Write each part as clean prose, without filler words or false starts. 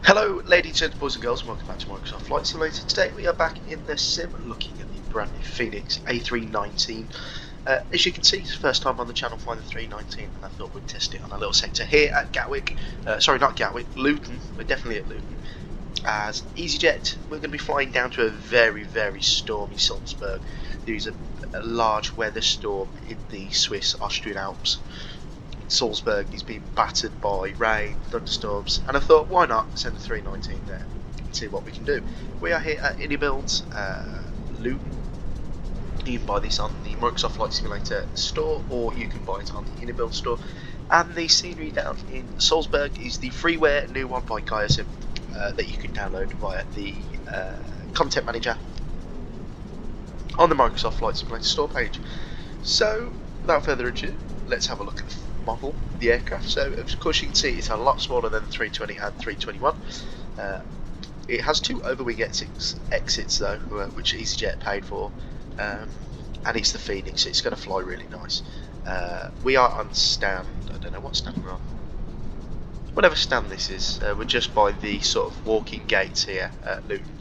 Hello ladies, gentlemen, boys and girls, and welcome back to Microsoft Flight Simulator. Today we are back in the sim looking at the brand new Fenix A319. As you can see, it's the first time on the channel flying the 319, and I thought we'd test it on a little sector here at Gatwick. Sorry, not Gatwick, Luton. We're definitely at Luton. As EasyJet, we're going to be flying down to a very, very stormy Salzburg. There's a large weather storm in the Swiss Austrian Alps. Salzburg is being battered by rain, thunderstorms, and I thought, why not send the 319 there and see what we can do. We are here at Inibuilds Luton. You can buy this on the Microsoft Flight Simulator store, or you can buy it on the Inibuilds store. And the scenery down in Salzburg is the freeware new one by GAYA-SIM that you can download via the content manager on the Microsoft Flight Simulator store page. So, without further ado, let's have a look at the model, the aircraft. So, of course, you can see it's a lot smaller than the 320 and 321. It has two overwing exits though, which EasyJet paid for, and it's the Fenix, so it's going to fly really nice. We are on stand, I don't know what stand we're on. Whatever stand this is, we're just by the sort of walking gates here at Luton.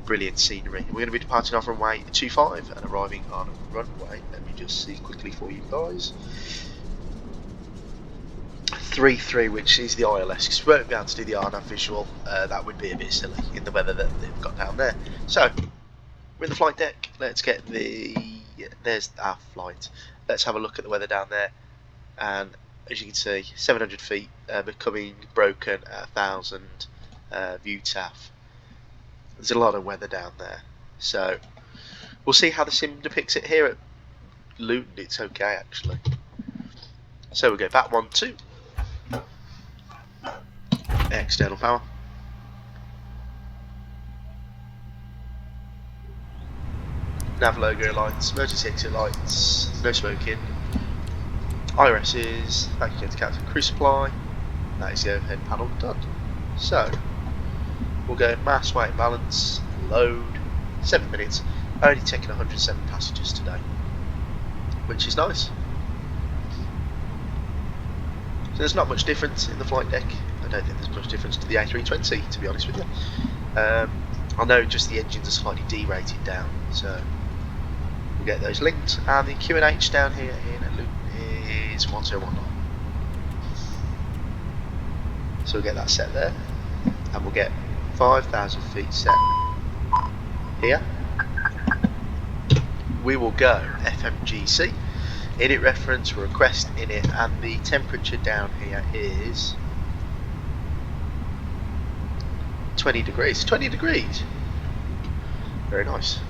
Brilliant scenery. We're going to be departing off runway 25 and arriving on runway, let me just see quickly for you guys, 33, which is the ILS, because we won't be able to do the RNAV visual. That would be a bit silly in the weather that they've got down there. So, we're in the flight deck. Let's get there's our flight. Let's have a look at the weather down there. And as you can see, 700 feet, becoming broken at 1000 view TAF. There's a lot of weather down there. So, we'll see how the sim depicts it here at Luton. It's okay, actually. So, we'll go back 1, 2. External power. Nav logo lights, emergency exit lights, no smoking. IRSs, vacuum to captain crew supply. That is the overhead panel done. So, we'll go mass, weight, balance, load, 7 minutes. Only taking 107 passengers today, which is nice. So there's not much difference in the flight deck. I don't think there's much difference to the A320, to be honest with you. I know just the engines are slightly derated down, so we'll get those linked. And the QNH down here in Luton is 1019. So we'll get that set there, and we'll get 5,000 feet set here. We will go FMGC. Init reference, request init, and the temperature down here is 20 degrees. 20 degrees. Very nice.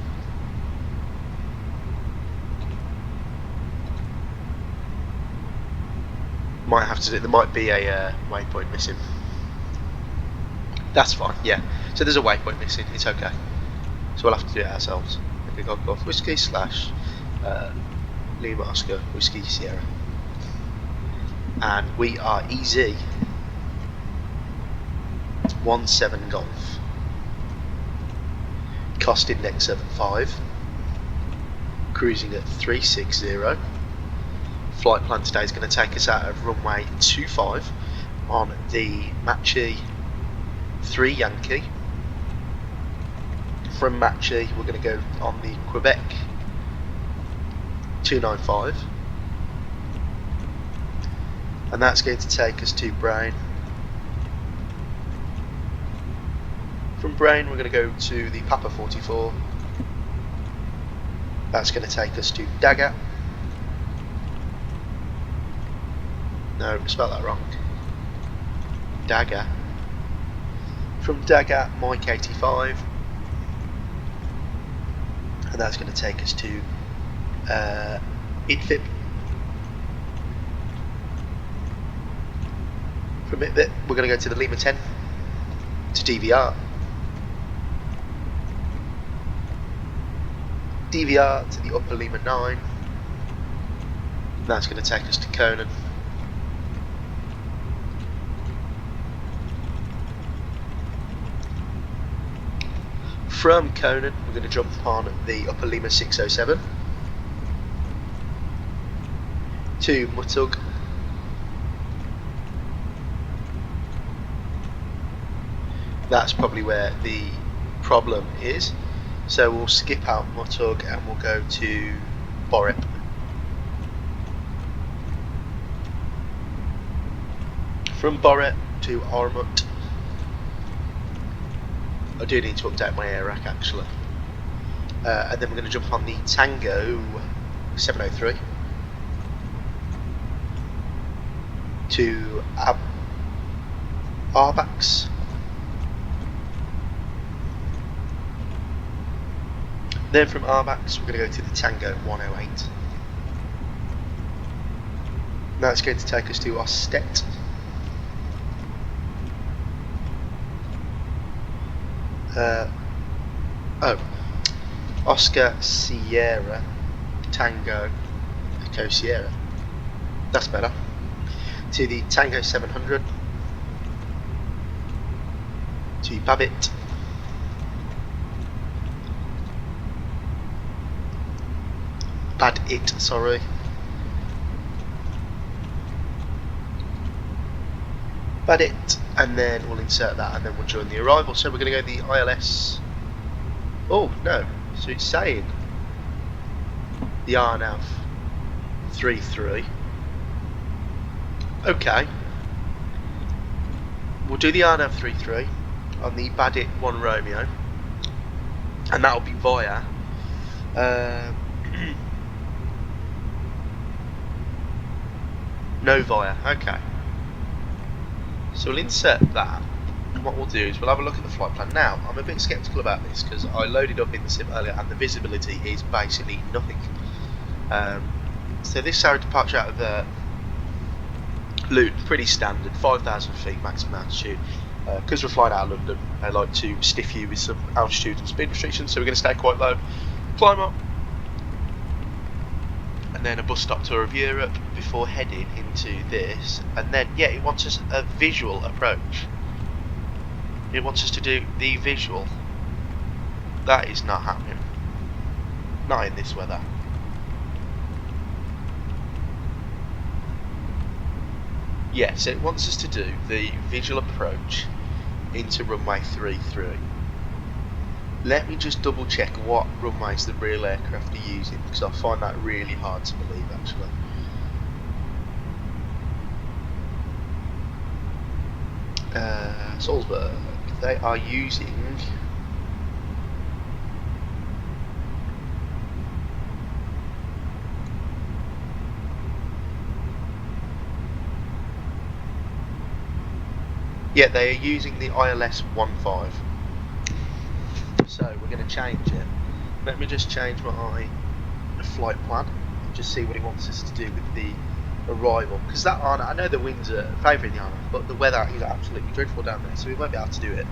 Might have to do. There might be a waypoint missing. That's fine. Yeah. So there's a waypoint missing. It's okay. So we'll have to do it ourselves. Okay, golf whiskey slash Lima Oscar Whiskey Sierra, and we are EZ 17 Golf, cost index of 5, cruising at 360. Flight plan today is going to take us out of runway 25 on the Machi 3 Yankee. From Machi we're going to go on the Quebec 295, and that's going to take us to Brain. From Brain we're going to go to the Papa 44. That's going to take us to Dagger. No, spelled that wrong. Dagger. From Dagger, Mike 85, and that's going to take us to ITFIP. From ITFIP we're going to go to the Lima 10 to DVR. DVR to the Upper Lima 9. That's going to take us to Conan. From Conan we're going to jump on the Upper Lima 607 to Mutug, That's probably where the problem is. So we'll skip out Motug and we'll go to Borep. From Borep to Armut. I do need to update my air rack actually. And then we're going to jump on the Tango 703 to Arbax. Then from Arbax we're going to go to the Tango 108. Now it's going to take us to Ostet. Oscar Sierra Tango Echo Sierra. That's better. To the Tango 700. To Babbitt. Sorry. Badit, and then we'll insert that and then we'll join the arrival. So we're going to go the ILS. Oh no, so it's saying the RNAV 33. Okay, we'll do the RNAV 33 on the Badit 1 Romeo, and that'll be via no via. Okay, so we'll insert that, and what we'll do is we'll have a look at the flight plan. Now, I'm a bit sceptical about this because I loaded up in the sim earlier and the visibility is basically nothing. So this is our departure out of Luton, pretty standard, 5,000 feet maximum altitude. Because we're flying out of London, I like to stiff you with some altitude and speed restrictions, so we're going to stay quite low, climb up, and then a bus stop tour of Europe before heading into this. And then, yeah, it wants us a visual approach. It wants us to do the visual. That is not happening. Not in this weather. Yeah, so it wants us to do the visual approach into runway 33. Let me just double check what runways the real aircraft are using, because I find that really hard to believe actually. Salzburg, they are using they are using the ILS 15. So we're going to change it. Let me just change my flight plan and just see what he wants us to do with the arrival. Because that I know the winds are favouring the RNAV, but the weather is absolutely dreadful down there, so we won't be able to do it.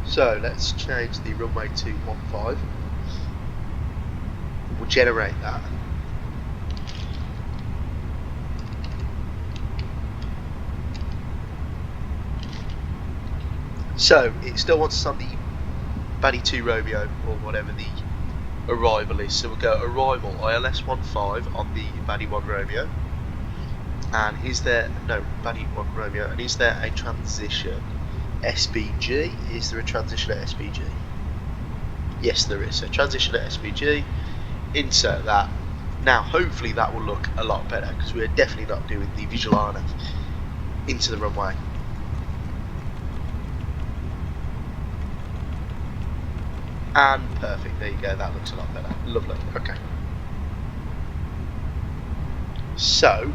So let's change the runway to 15. We'll generate that. So it still wants us on the Baddy 2 Romeo or whatever the arrival is. So we'll go arrival ILS 15 on the Baddy 1 Romeo. And is there Baddy 1 Romeo? And is there a transition SBG? Is there a transition at SBG? Yes, there is. So transition at SBG. Insert that. Now hopefully that will look a lot better, because we are definitely not doing the visual RNAV into the runway. And perfect, there you go, that looks a lot better. Lovely, okay. So,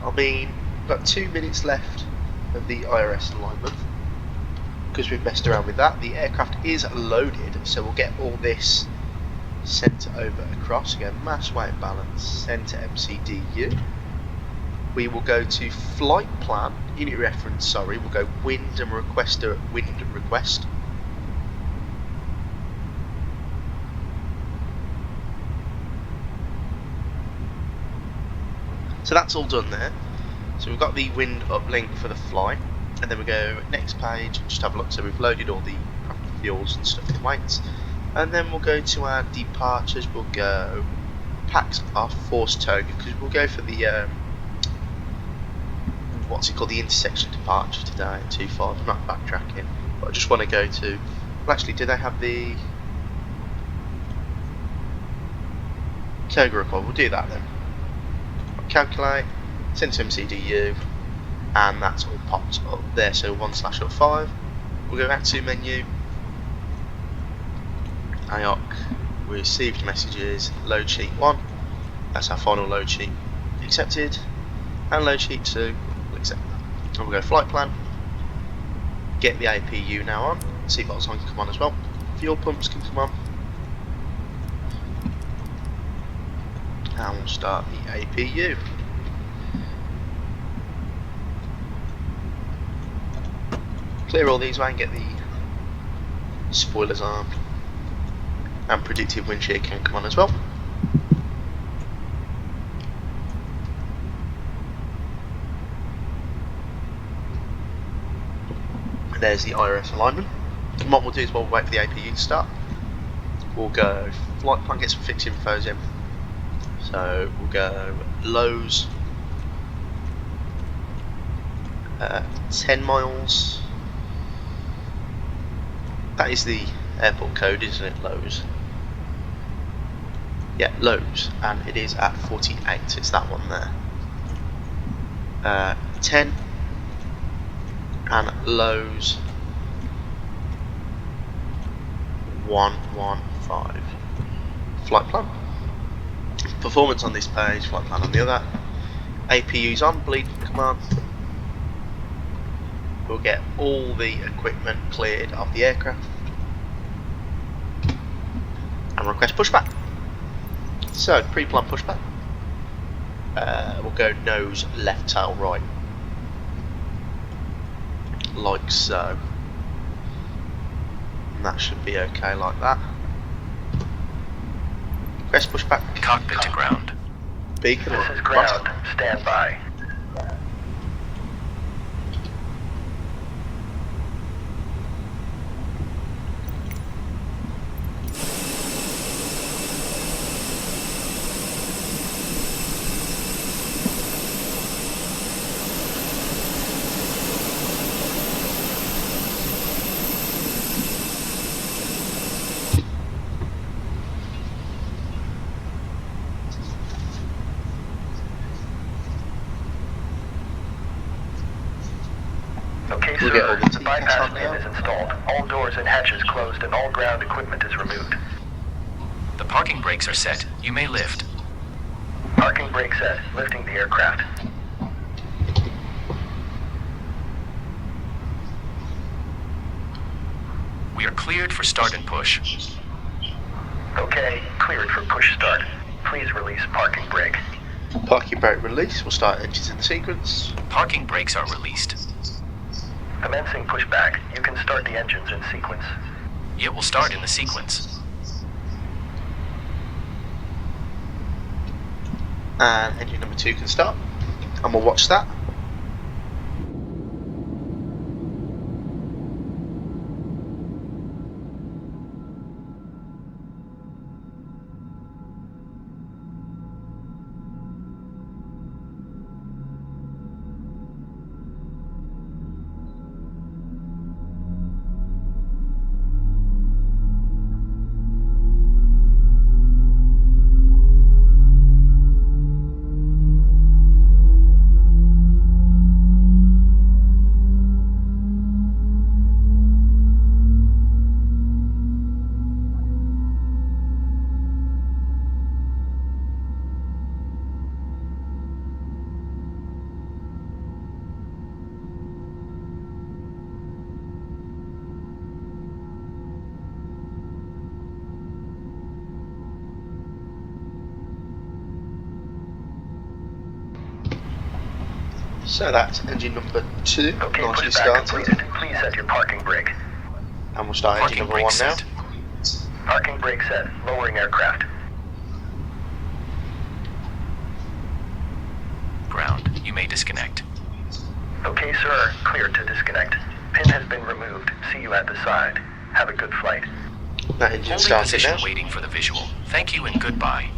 I mean, got 2 minutes left of the IRS alignment, because we've messed around with that. The aircraft is loaded, so we'll get all this sent over across. Again, mass, weight, balance, send to MCDU. We will go to flight plan, unit reference, sorry, we'll go wind and requester at wind and request. So that's all done there. So we've got the wind uplink for the flight, and then we go next page and just have a look. So we've loaded all the fuels and stuff in weights, and then we'll go to our departures. We'll go packs are forced tow because we'll go for the what's it called, the intersection departure today at 2.5. I'm not backtracking, but I just want to go to, well actually, do they have the Toga record? We'll do that then. Calculate, send to MCDU, and that's all popped up there. So 1/05. We'll go back to menu, IOC, received messages, load sheet 1, that's our final load sheet, accepted, and load sheet 2, we'll accept that. And we'll go flight plan, get the APU now on, seatbelt sign can come on as well, fuel pumps can come on, and we'll start the APU. Clear all these away and get the spoilers on, and predictive wind shear can come on as well. And there's the IRS alignment. And what we'll do is we'll wait for the APU to start. We'll go flight plan, get some fixed infos in. So we'll go lows, 10 miles. That is the airport code, isn't it? Lows. Yeah, lows, and it is at 48. It's that one there. 10 and lows 115. Flight plan. Performance on this page, flight plan on the other. APU's on, bleed command. We'll get all the equipment cleared of the aircraft and request pushback. So pre-plan pushback. We'll go nose left tail right, like so. And that should be okay like that. Request pushback. Cockpit to ground. Beacon. This is ground. Stand by. Okay, We'll sir. get all the The bypass pin is installed. All doors and hatches closed and all ground equipment is removed. The parking brakes are set. You may lift. Parking brake set. Lifting the aircraft. We are cleared for start and push. Okay, cleared for push start. Please release parking brake. Parking brake release. We'll start engines in sequence. Parking brakes are released. Commencing pushback. You can start the engines in sequence. It will start in the sequence. And engine number 2 can start. And we'll watch that. So that's engine number 2, Okay, nicely pushback started. completed. Please set your parking brake. And we'll start engine Parking number 1 brake now. set. Parking brake set. Lowering aircraft. Ground. You may disconnect. Okay, sir. Clear to disconnect. Pin has been removed. See you at the side. Have a good flight. That engine Holding started position now. waiting for the visual. Thank you and goodbye.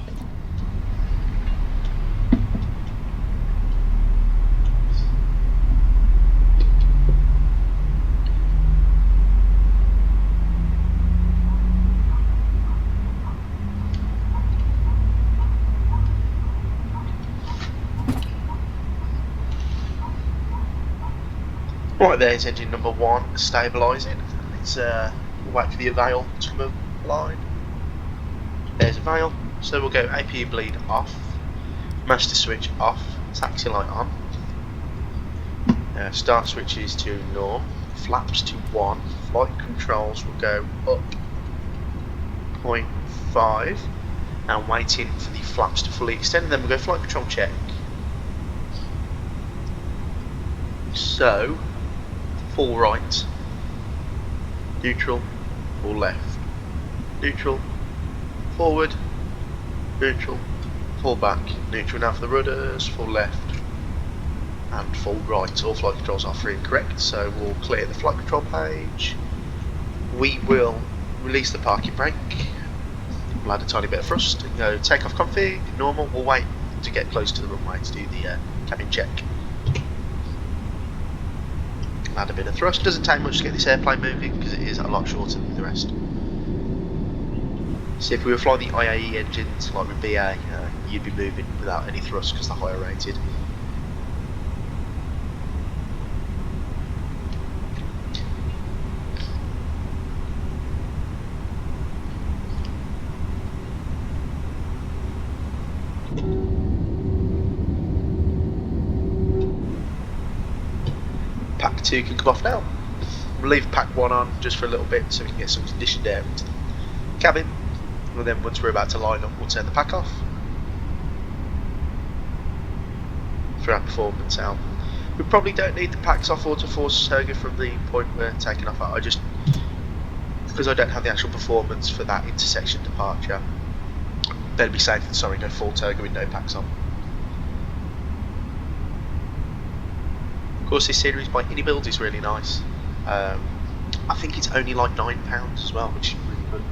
Right, there's engine number 1 stabilising. Let's wait for the veil to come line. There's a veil, so we'll go APU bleed off, master switch off, taxi light on, start switches to norm, flaps to 1, flight controls will go up 0.5 and waiting for the flaps to fully extend, then we'll go flight control check. So, full right, neutral, full left, neutral, forward, neutral, full back, neutral now for the rudders, full left and full right. All flight controls are free and correct, so we'll clear the flight control page. We will release the parking brake, we'll add a tiny bit of thrust and go takeoff config, normal. We'll wait to get close to the runway to do the cabin check. Add a bit of thrust. Doesn't take much to get this airplane moving because it is a lot shorter than the rest. So if we were flying the IAE engines like with BA, you'd be moving without any thrust because they're higher rated. Pack 2 can come off now. We'll leave pack 1 on just for a little bit so we can get some conditioned air into the cabin. And then once we're about to line up, we'll turn the pack off for our performance out. We probably don't need the packs off or to force Turga from the point we're taking off at. Because I don't have the actual performance for that intersection departure, better be safe than sorry, go full Turga with no packs on. Of course, this series by Inibuilds is really nice. I think it's only like £9 as well, which is really good.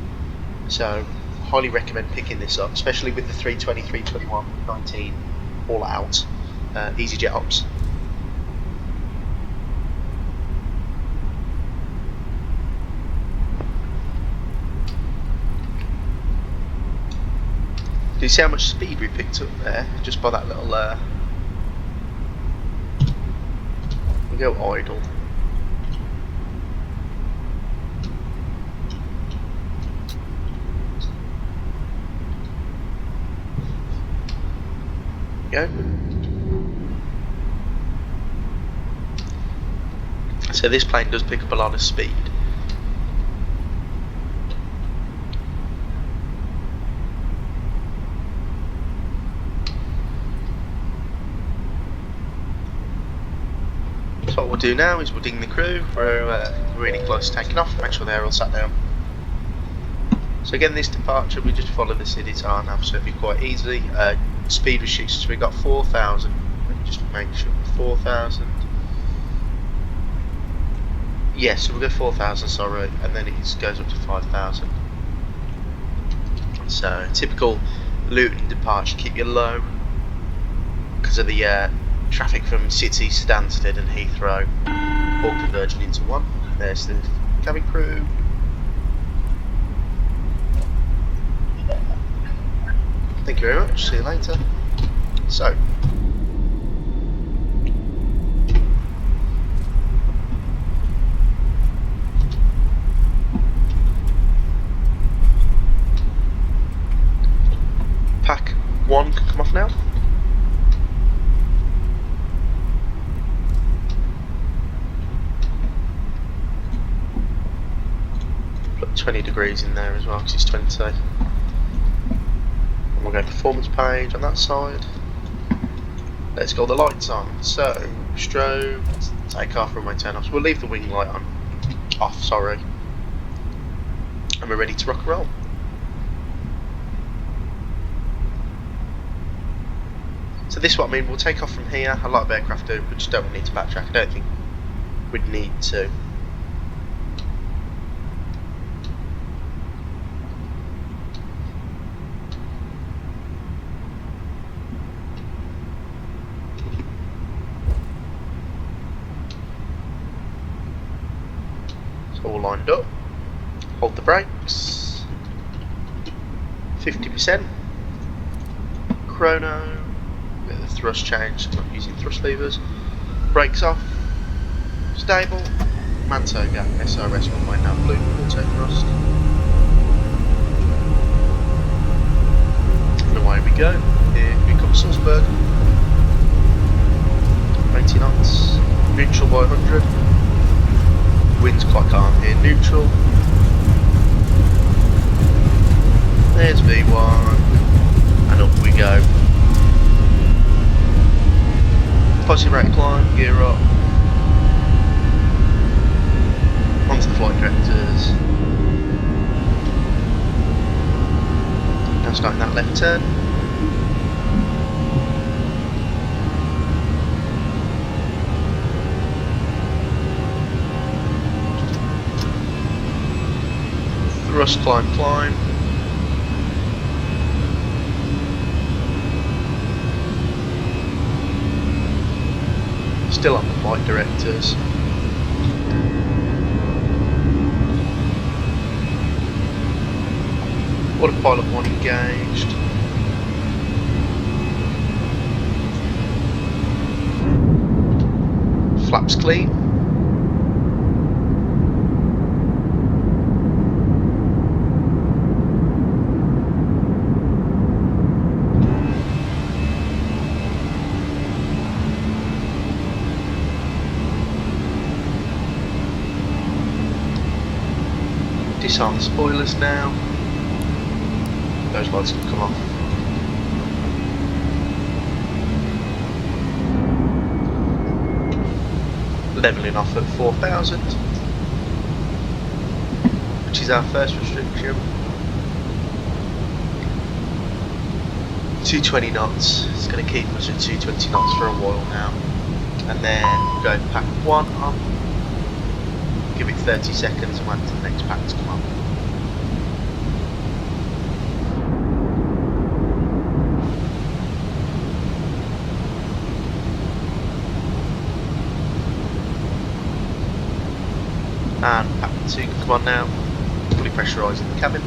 So, highly recommend picking this up, especially with the 320, 321, 19 all out EasyJet ops. Do you see how much speed we picked up there just by that little we go idle. Go. So this plane does pick up a lot of speed. So what we'll do now is we'll ding the crew. We're really close to taking off. Make sure they're all sat down. So again, this departure we just follow the city tar nav, so it'll be quite easy. Speed restrictions, so we got 4,000. Let me just make sure 4,000. Yes, so we'll go 4,000, sorry, and then it goes up to 5,000. So typical Luton departure, keep you low because of the traffic from City, Stansted and Heathrow all converging into one. There's the cabin crew. Thank you very much, see you later. So, pack 1 can come off now. Put 20 degrees in there as well because it's 20. We'll go performance page on that side. Let's go the lights on. So strobe, take off, runway turn off. So we'll leave the wing light on, off, sorry. And we're ready to rock and roll. So this is what I mean, we'll take off from here. A lot of aircraft do, we just don't need to backtrack. I don't think we'd need to. All lined up, hold the brakes, 50%, chrono, get the thrust change, so I'm not using thrust levers, brakes off, Stable. Manto gap. SRS runway now blue. Auto thrust. And away we go. Here we come Salzburg. 80 knots. Neutral by 100. Wind's quite calm here. Neutral. There's V1. And up we go. Positive rate climb, gear up. Onto the flight directors. Now starting that left turn. Thrust, climb, climb. Still on the flight directors. Autopilot 1 engaged. Flaps clean. Disarm the spoilers now. Those lights can come off. Levelling off at 4,000, which is our first restriction. 220 knots. It's going to keep us at 220 knots for a while now. And then go pack 1 on. Give it 30 seconds and wait until the next pack to come up. And pack 2 can come on now. Fully pressurising the cabin.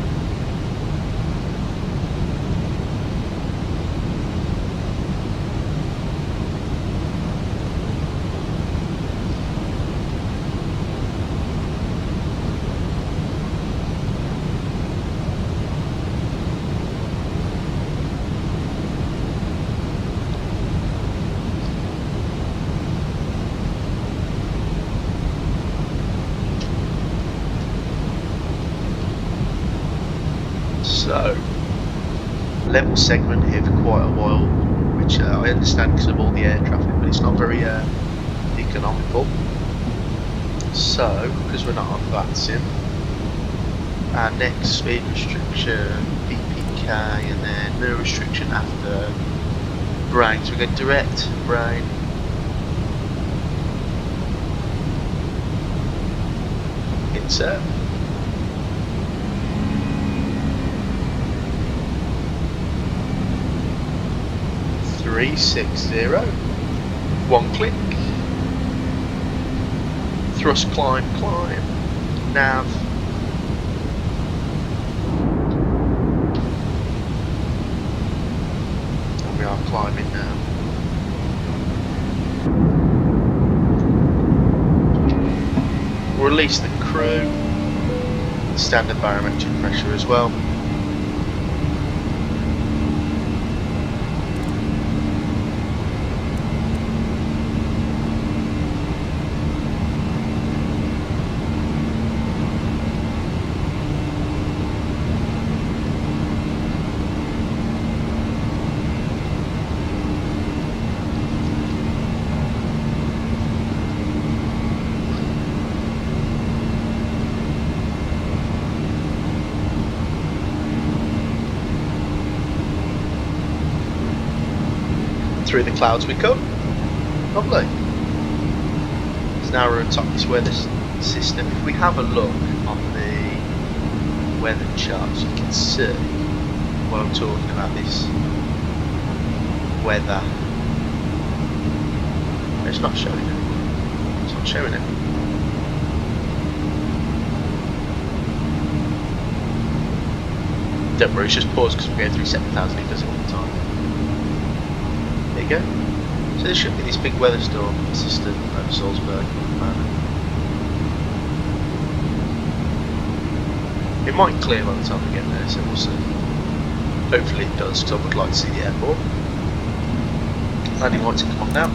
So, level segment here for quite a while, which I understand because of all the air traffic, but it's not very economical. So, because we're not on Aviation-SIM, our next speed restriction, PPK, and then no restriction after brain. So we go direct, brain. Insert. .360, 1 click, thrust, climb, climb, nav, and we are climbing now. Release the crew, standard barometric pressure as well. Through the clouds we come. Lovely. So now we're on top of this weather system. If we have a look on the weather charts, you can see what I'm talking about, this weather. It's not showing it. It's not showing it. Don't worry, it's just paused because we go through 7,0 litres all the time. There you go. So there should be this big weather storm system over Salzburg at the moment. It might clear by the time we get there, so we'll see. Hopefully it does, because I would like to see the airport. Landing lights are come on now.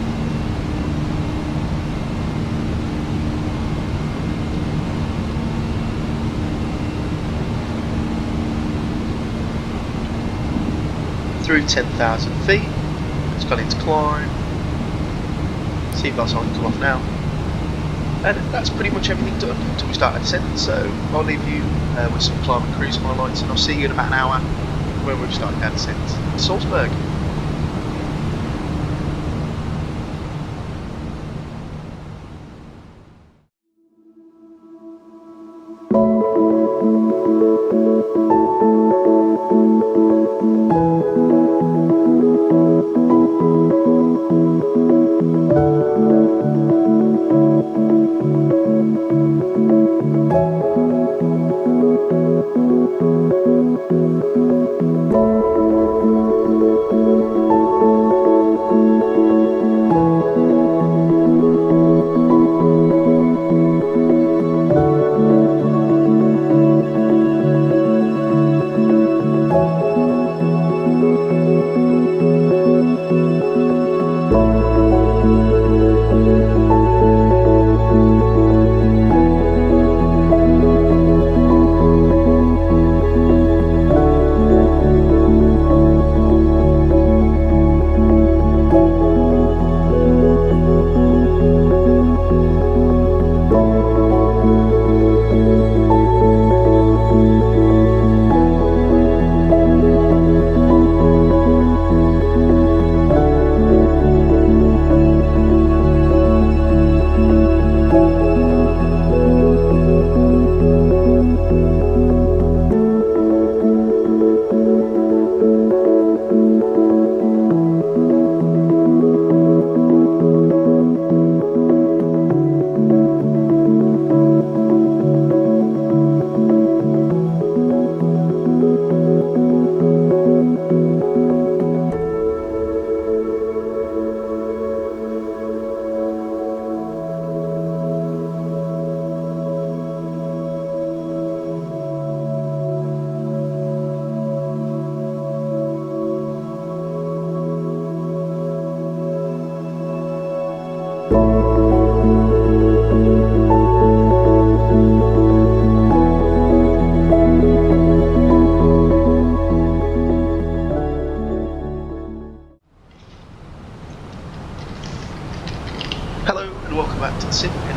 Through 10,000 feet, it's gone into climb. Seatbelt sign come off now. And that's pretty much everything done until we start our descent. So I'll leave you with some climb and cruise highlights, and I'll see you in about an hour when we've started our descent to Salzburg.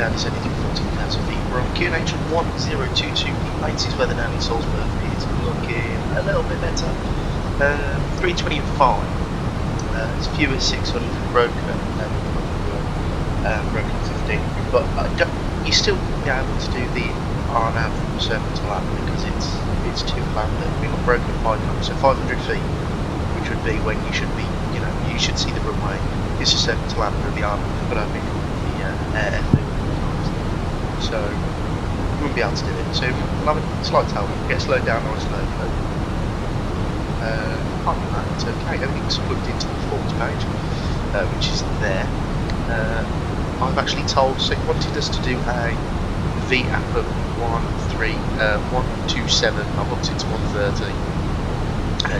Descending to 14,000 feet. We're on QNH 1022. The latest weather down in Salzburg is looking a little bit better. 320 and 5. It's fewer 600 broken, broken 15. But you still won't be able to do the RNAV circle to land because it's too low. We've got broken 500, so 500 feet, which would be when you should be, you should see the runway. This is circle to land with the RNAV, but I think the air. So we wouldn't be able to do it. So we'll have a slight tailwind, get slowed down or slow. Apart from that, it's okay. Everything's plugged into the performance page, which is there. I've actually told, so he wanted us to do a VAP of 127. I've upped it to 130,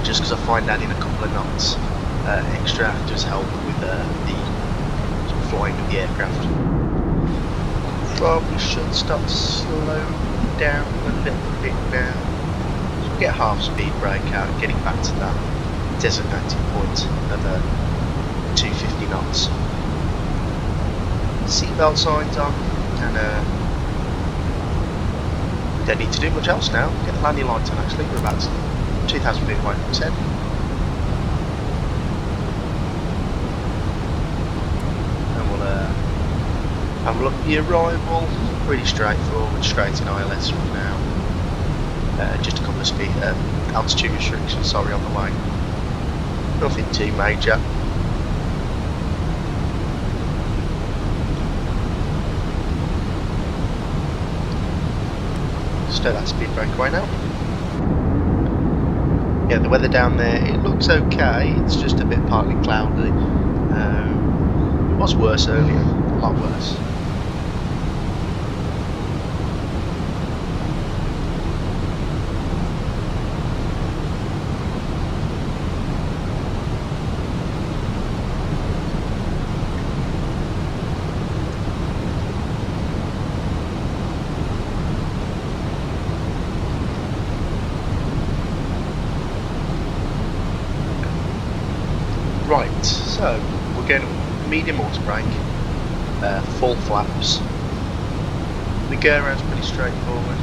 just because I find adding a couple of knots extra does help with the sort of flying of the aircraft. Probably should start slowing down a little bit now. So we'll get half speed brake out, getting back to that designated point of 250 knots. Seatbelt signs on, and we don't need to do much else now. Get the landing lights on actually, we're about 2,000 feet away from 10. Have a look at the arrival, pretty straightforward, straight in ILS from now. Just a couple of speed altitude restrictions, sorry, on the way. Nothing too major. Stow that speed brake away now. Yeah, the weather down there, it looks okay, it's just a bit partly cloudy. Was worse earlier, a lot worse. Right, so we're going medium auto brake, full flaps. The go around's pretty straightforward.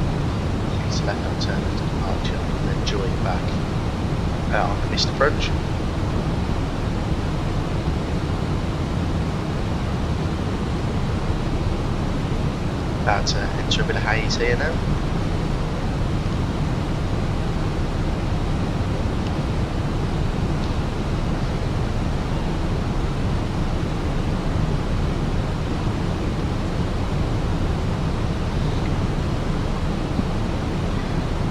It's left hand turn into departure and then join back on the missed approach. About to enter a bit of haze here now.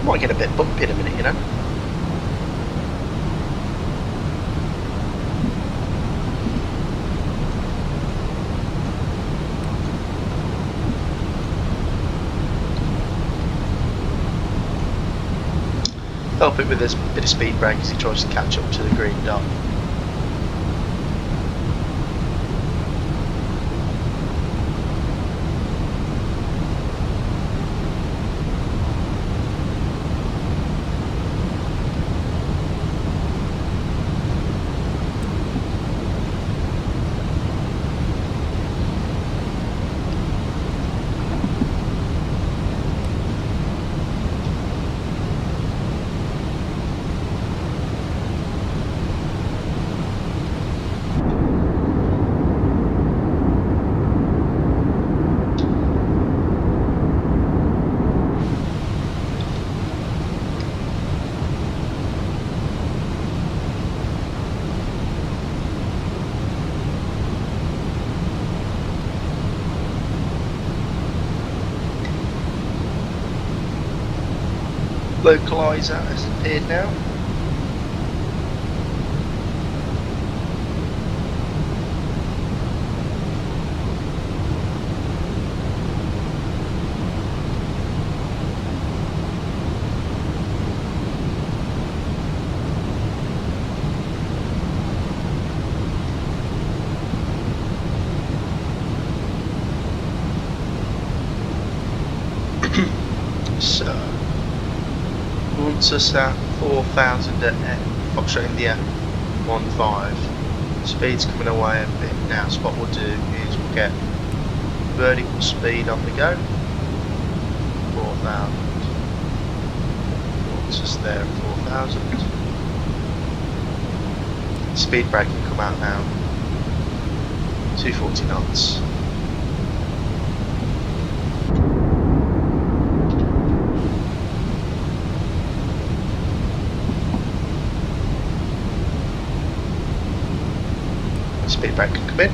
Might get a bit bumpy in a minute, you know. Help it with this bit of speed brake as he tries to catch up to the green dot. Localizer has appeared now. So wants us at 4,000 at Foxtrot India 15. Speed's coming away a bit now, so what we'll do is we'll get vertical speed on the go. 4,000. Wants us there at 4,000. Speed brake can come out now. 240 knots. Speed brake can come in.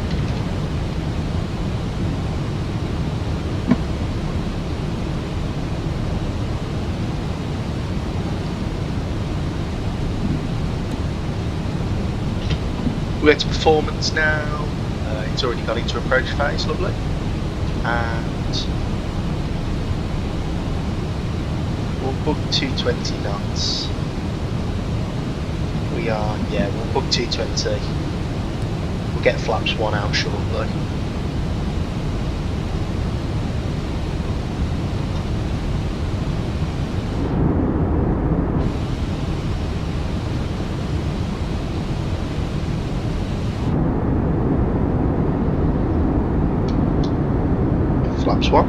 We're to performance now. It's already got into approach phase, lovely. And we'll book 220 knots. We are, yeah, we'll book 220. We'll get flaps 1 out shortly. Flaps 1.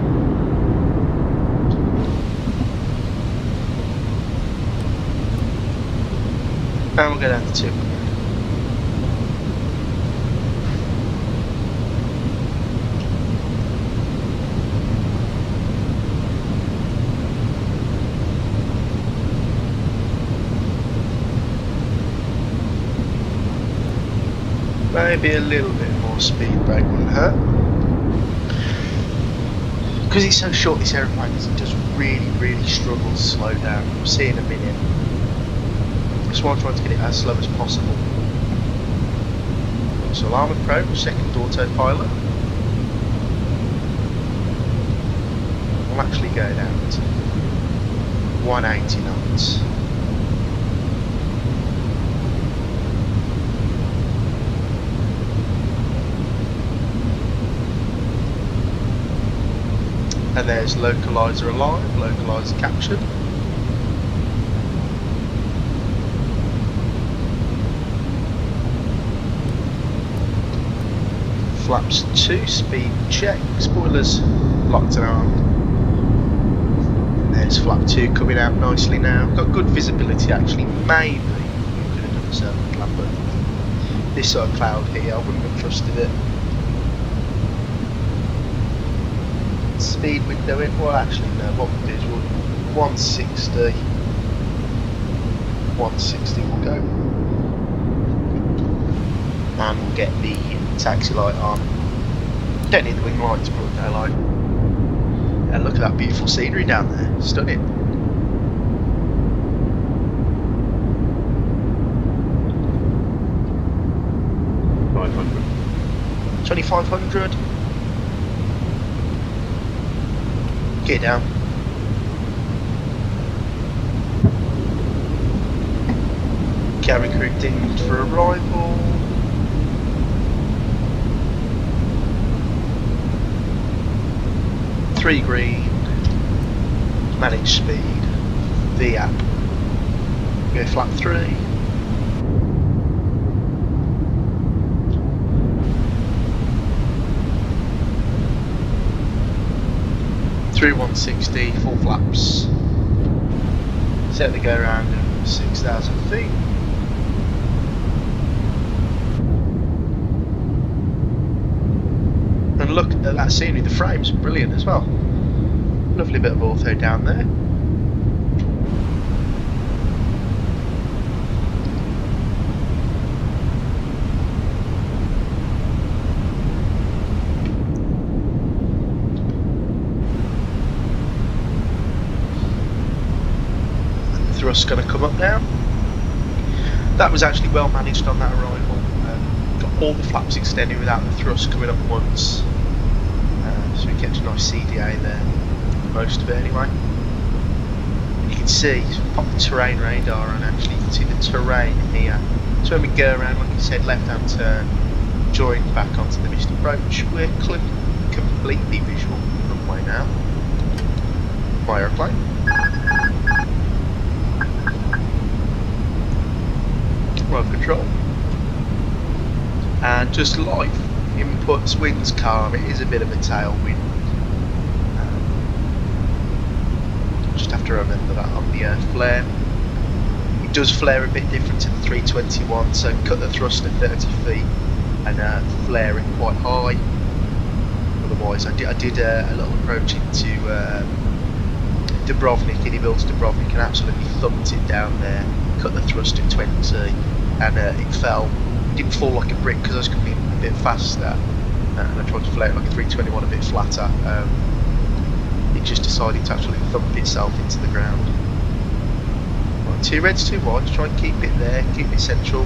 And we'll go down to 2. Maybe a little bit more speed brake wouldn't hurt. Because he's so short, this aeroplane, he does really struggle to slow down. We'll see in a minute. That's why I'm trying to get it as slow as possible. So alarm approach, second autopilot. We'll actually go down to 180 knots. And there's localizer alive, localizer captured. Flaps 2, speed check, spoilers locked and armed. And there's flap 2 coming out nicely now. Got good visibility actually, maybe you could have done a surface lap, but this sort of cloud here, I wouldn't have trusted it. Speed window in, well actually no, what we'll do is we'll 160 we'll go, and we'll get the taxi light on. Don't need the wing lights, broad daylight. And look at that beautiful scenery down there, stunning. $500. 2500. Get down. Cabin crew dinged for arrival. Three green. Manage speed. The app. Go flap 3. Through 160, full flaps. Set the go around at 6,000 feet. And look at that scenery, the frame's brilliant as well. Lovely bit of ortho down there. Thrust's going to come up now. That was actually well managed on that arrival. Got all the flaps extended without the thrust coming up once. So we kept a nice CDA there, most of it anyway. You can see, pop the terrain radar on, actually you can see the terrain here. So when we go around, like I said, left hand turn, join back onto the missed approach, we're completely visual runway now. My aeroplane. Road control, and just light inputs, wind's calm, it is a bit of a tailwind. Just have to remember that on the flare. It does flare a bit different to the 321, so cut the thrust at 30 feet and flare it quite high. Otherwise, I did a little approach into Dubrovnik, Inibuilds Dubrovnik, and absolutely thumped it down there. Cut the thrust at 20 and it fell. It didn't fall like a brick because I was coming a bit faster, and I tried to flare it like a 321 a bit flatter. It just decided to actually thump itself into the ground. Right, 2 reds, 2 whites, try and keep it there, keep it central.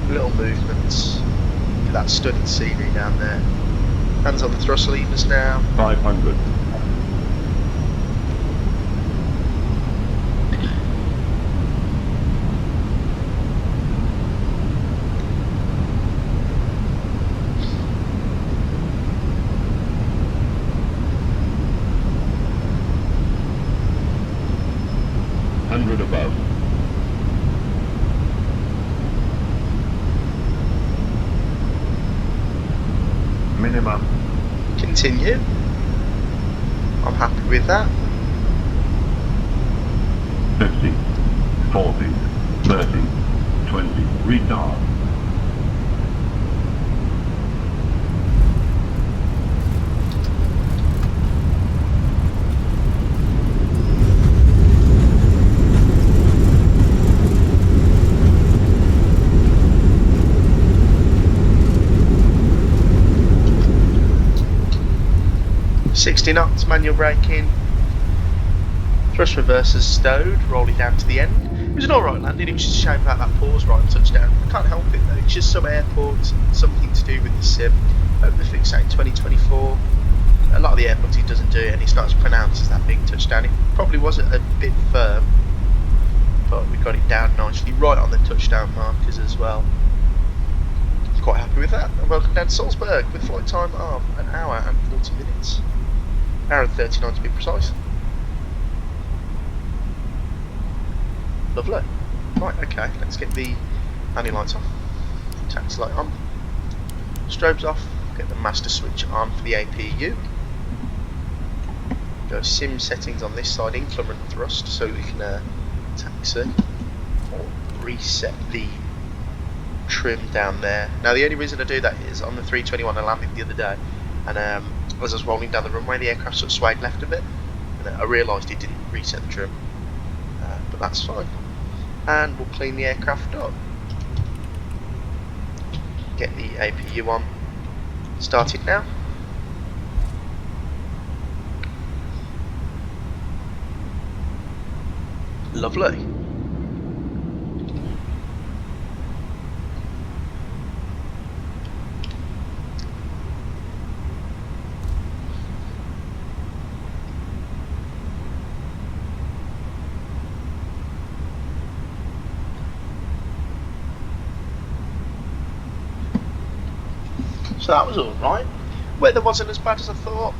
Little movements. Look at that stunning scenery down there. Hands on the thrust levers now. 500. Above. Minimum. Continue. I'm happy with that. 50, 40, 30, 20, retard. Knots, manual braking, thrust reversers stowed, rolling down to the end. It was an alright landing, it was just a shame about that pause right on touchdown. I can't help it though. features, some airports, something to do with the sim. Hopefully fix that in 2024. A lot of the airports he doesn't do it, and it's not as pronounced as that big touchdown. It probably was a bit firm, but we got it down nicely, right on the touchdown markers as well. Quite happy with that. And welcome down to Salzburg with flight time of 1 hour and 40 minutes. Hour and 39 to be precise. Lovely. Right, okay, let's get the landing lights off. Taxi light on. Strobes off. Get the master switch on for the APU. Go sim settings on this side, increment thrust, so we can taxi. Or reset the trim down there. Now the only reason I do that is on the 321 I landed the other day, and as I was rolling down the runway the aircraft sort of swayed left a bit, and I realised it didn't reset the trim, but that's fine. And we'll clean the aircraft up, get the APU on, start it now. Lovely. So that was alright. Weather wasn't as bad as I thought.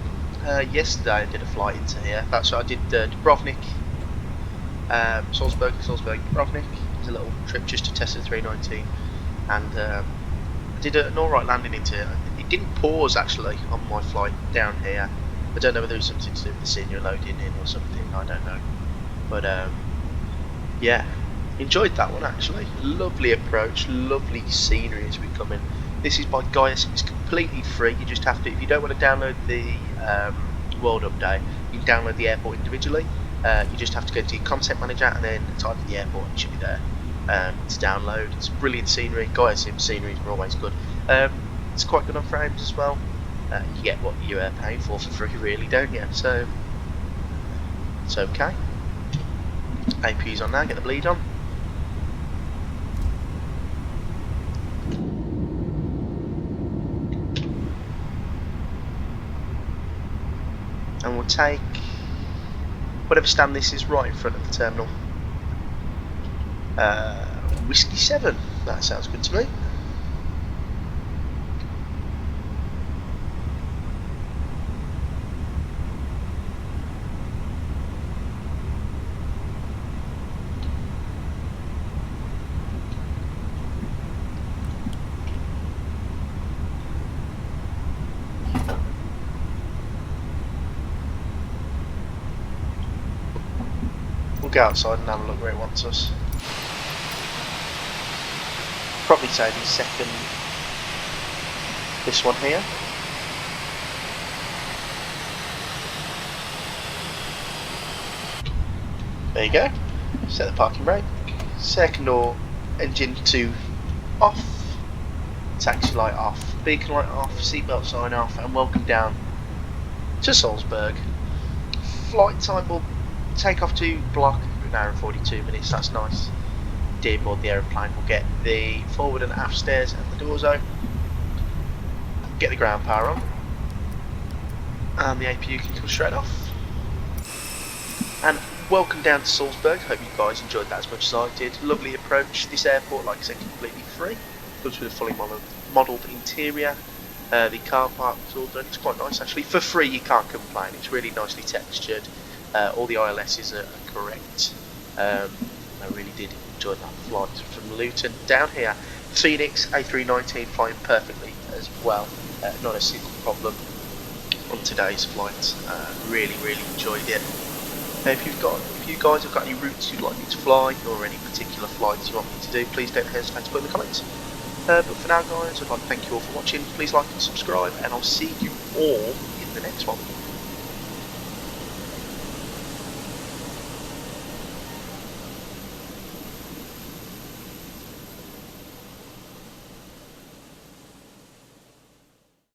Yesterday I did a flight into here. That's what I did, Dubrovnik, Salzburg, Dubrovnik. It was a little trip just to test the 319, and I did an alright landing into it. It didn't pause actually on my flight down here. I don't know whether it was something to do with the senior loading in or something, I don't know. But yeah, enjoyed that one actually. Lovely approach, lovely scenery as we come in. This is by GAYA, it's completely free. You just have to, if you don't want to download the World Update, you can download the airport individually. You just have to go to your content manager and then type in the airport and it should be there to download. It's brilliant scenery. GAYA-SIM sceneries are always good. It's quite good on frames as well. You get what you're paying for free really, don't you? So it's okay. APU's on now, get the bleed on. And we'll take whatever stand this is right in front of the terminal. Whiskey 7, that sounds good to me. We'll go outside and have a look where it wants us. Probably say the second, this one here. There you go. Set the parking brake. Second door, engine 2 off. Taxi light off. Beacon light off. Seatbelt sign off. And welcome down to Salzburg. Flight time will take off to block 1 hour and 42 minutes, that's nice. Deboard the aeroplane, we'll get the forward and aft stairs and the doors open. Get the ground power on. And the APU can come straight off. And welcome down to Salzburg, hope you guys enjoyed that as much as I did. Lovely approach, this airport like I said completely free. Comes with a fully modelled interior. The car park is all done, it's quite nice actually. For free you can't complain, it's really nicely textured. All the ILSs are correct. I really did enjoy that flight from Luton down here. Fenix A319 flying perfectly as well. Not a single problem on today's flight. Really enjoyed it. If you guys have got any routes you'd like me to fly or any particular flights you want me to do, please don't hesitate to put in the comments. But for now guys, I'd like to thank you all for watching. Please like and subscribe, and I'll see you all in the next one.